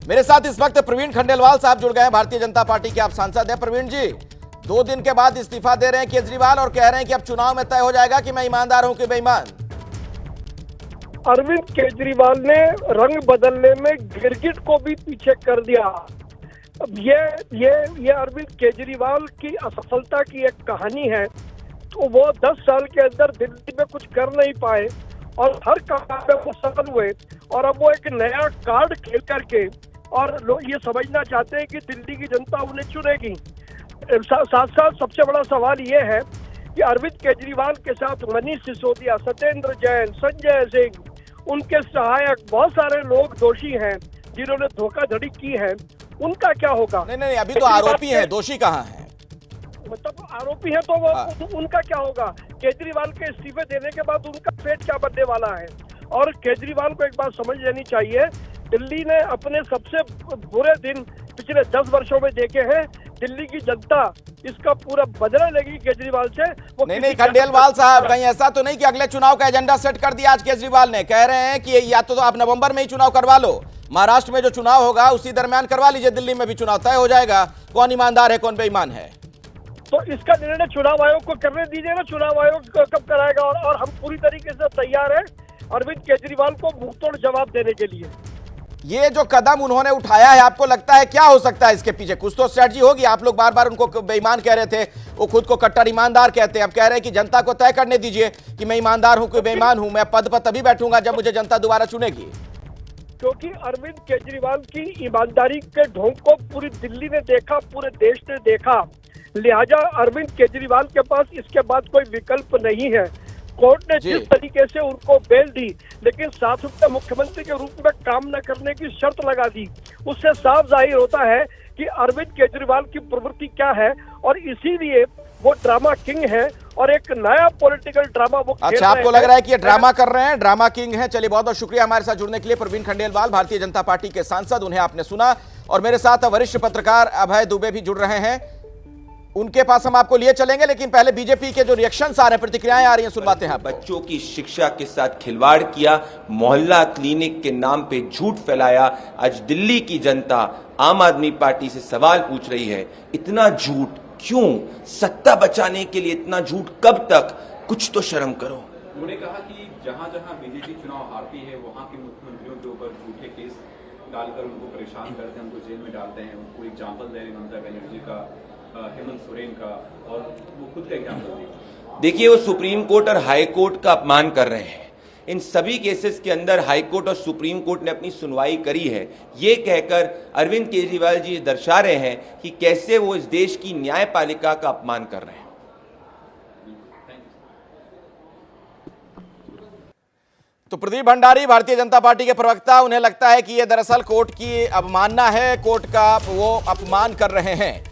मेरे साथ इस वक्त प्रवीण खंडेलवाल साहब जुड़ गए हैं, भारतीय जनता पार्टी के आप सांसद हैं। प्रवीण जी, 2 दिन के बाद इस्तीफा दे रहे हैं केजरीवाल और कह रहे हैं कि अब चुनाव में तय हो जाएगा कि मैं ईमानदार हूं कि बेईमान। अरविंद केजरीवाल ने रंग बदलने में गिरगिट को भी पीछे कर दिया। अब ये अरविंद केजरीवाल की असफलता की एक कहानी है। तो वो 10 साल के अंदर दिल्ली में कुछ कर नहीं पाए और हर काम में वो सफल हुए, और अब वो एक नया कार्ड खेल करके और लोग ये समझना चाहते हैं कि दिल्ली की जनता उन्हें चुनेगी। साथ साथ सबसे बड़ा सवाल ये है कि अरविंद केजरीवाल के साथ मनीष सिसोदिया, सत्येंद्र जैन, संजय सिंह, उनके सहायक बहुत सारे लोग दोषी हैं जिन्होंने धोखाधड़ी की है। उनका क्या होगा? नहीं, अभी तो आरोपी हैं, दोषी कहाँ हैं? मतलब आरोपी है तो वो उनका क्या होगा? केजरीवाल के इस्तीफे देने के बाद उनका फेट क्या बनने वाला है? और केजरीवाल को एक बात समझ लेनी चाहिए, दिल्ली ने अपने सबसे बुरे दिन पिछले 10 वर्षों में देखे हैं। दिल्ली की जनता इसका पूरा बदला लेगी केजरीवाल से। वो नहीं खंडेलवाल साहब, कहीं ऐसा तो नहीं कि अगले चुनाव का एजेंडा सेट कर दिया आज केजरीवाल ने? कह रहे हैं कि या तो आप नवंबर में ही चुनाव करवा लो, महाराष्ट्र में जो चुनाव होगा उसी दरमियान करवा लीजिए, दिल्ली में भी चुनाव तय हो जाएगा कौन ईमानदार है कौन बेईमान है। तो इसका निर्णय चुनाव आयोग को करने दीजिए ना। चुनाव आयोग कब कराएगा? और हम पूरी तरीके से तैयार हैं अरविंद केजरीवाल को मुंहतोड़ जवाब देने के लिए। ये जो कदम उन्होंने उठाया है, आपको लगता है क्या हो सकता है इसके पीछे? कुछ तो स्ट्रेटजी होगी। आप लोग बार बार उनको बेईमान कह रहे थे, वो खुद को कट्टर ईमानदार कहते हैं। अब कह रहे हैं कि जनता को तय करने दीजिए कि मैं ईमानदार हूं कि बेईमान हूं, मैं पद पर तभी बैठूंगा जब मुझे जनता दोबारा चुनेगी। क्योंकि अरविंद केजरीवाल की ईमानदारी के ढोंग को पूरी दिल्ली ने देखा, पूरे देश ने देखा, लिहाजा अरविंद केजरीवाल के पास इसके बाद कोई विकल्प नहीं है। कोर्ट ने जिस तरीके से उनको बेल दी, लेकिन साथ में मुख्यमंत्री के रूप में काम न करने की शर्त लगा दी, उससे साफ जाहिर होता है कि अरविंद केजरीवाल की प्रवृत्ति क्या है। और इसीलिए वो ड्रामा किंग है और एक नया पॉलिटिकल ड्रामा वो खेल रहे हैं। अच्छा, आपको लग रहा है कि ये ड्रामा कर रहे हैं, ड्रामा किंग है? चलिए, बहुत बहुत शुक्रिया हमारे साथ जुड़ने के लिए। प्रवीण खंडेलवाल, भारतीय जनता पार्टी के सांसद, उन्हें आपने सुना। और मेरे साथ वरिष्ठ पत्रकार अभय दुबे भी जुड़ रहे हैं, उनके पास हम आपको लिए चलेंगे। लेकिन पहले बीजेपी के जो रिएक्शंस आ रहे हैं, प्रतिक्रियाएं आ रही हैं, सुनवाते हैं। बच्चों की शिक्षा के साथ खिलवाड़ किया, मोहल्ला क्लिनिक के नाम पे झूठ फैलाया। आज दिल्ली की जनता आम आदमी पार्टी से सवाल पूछ रही है, इतना झूठ क्यों? सत्ता बचाने के लिए इतना झूठ कब तक? कुछ तो शर्म करो। उन्होंने कहा कि जहां जहां बीजेपी चुनाव हारती है वहां के मुख्यमंत्रियों के ऊपर झूठे केस डालकर उनको परेशान करते हैं, उनको जेल में डालते हैं। उनको एग्जाम्पल दे रहे हैं ममता बनर्जी का, हेमंत सोरेन का, और वो खुद का एग्जाम्पल दिए। देखिए, वो सुप्रीम कोर्ट और हाई कोर्ट का अपमान कर रहे हैं। इन सभी केसेस के अंदर हाई कोर्ट और सुप्रीम कोर्ट ने अपनी सुनवाई करी है। ये कहकर अरविंद केजरीवाल जी दर्शा रहे हैं कि कैसे वो इस देश की न्यायपालिका का अपमान कर रहे हैं। तो प्रदीप भंडारी, भारतीय जनता पार्टी के प्रवक्ता, उन्हें लगता है कि ये दरअसल कोर्ट की अवमानना है, कोर्ट का वो अपमान कर रहे हैं।